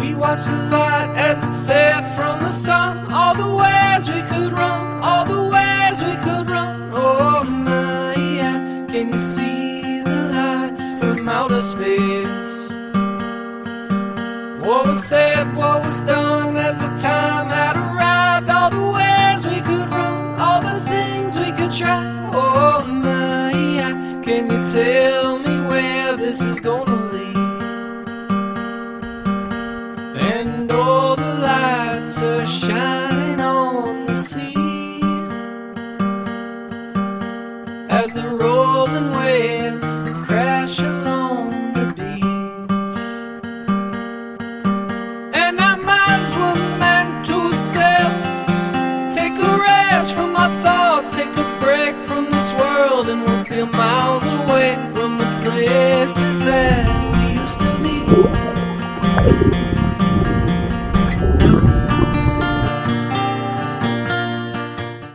We watched the light as it set from the sun. All the ways we could run, all the ways we could run. Oh my, yeah. Can you see the light from outer space? What was said, what was done as the time had arrived. All the ways we could run, all the things we could try. Oh my, yeah. Can you tell me where this is gonna lead? And all the lights are shining on the sea as the rolling waves crash along the beach. And our minds were meant to sail, take a rest from our thoughts, take a break from this world, and we'll feel miles away from the places that we used to be.